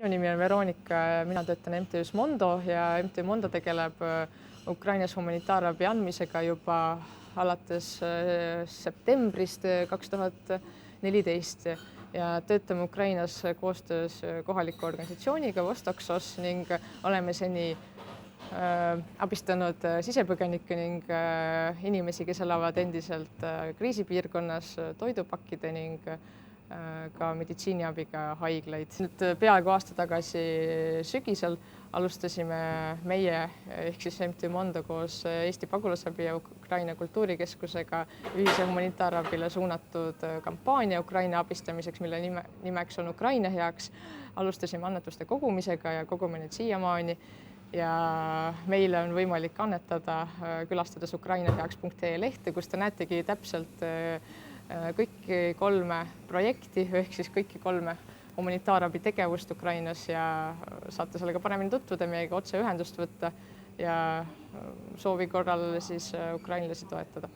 Minu nimi on Veronika, mina töötan MTÜ-s Mondo ja MTÜ Mondo tegeleb Ukrainas humanitaarabi andmisega juba alates septembrist 2014 ja töötame Ukrainas koostöös kohaliku organisatsiooniga Vostoksos ning oleme seni abistanud sisepõgenikke ning inimesi, kes elavad endiselt kriisipiirkonnas, toidupakkide ning ka meditsiiniabiga haiglaid. Nüüd peaaegu aasta tagasi sügisel alustasime meie ehk siis MTÜ Mondo koos Eesti Pagulasabi ja Ukraina Kultuurikeskusega ühise humanitaarabile suunatud kampaania Ukraina abistamiseks, mille nimeks on Ukraina heaks. Alustasime annetuste kogumisega ja kogume need siiamaani. Ja meile on võimalik annetada külastades ukrainaheaks.ee lehte, kus te näetegi täpselt kõiki 3 projekti ehk siis kõiki 3 humanitaarabi tegevust Ukrainas ja saate sellega paremini tutvuda, meiega otse ühendust võtta ja soovi korral siis ukrainlasi toetada.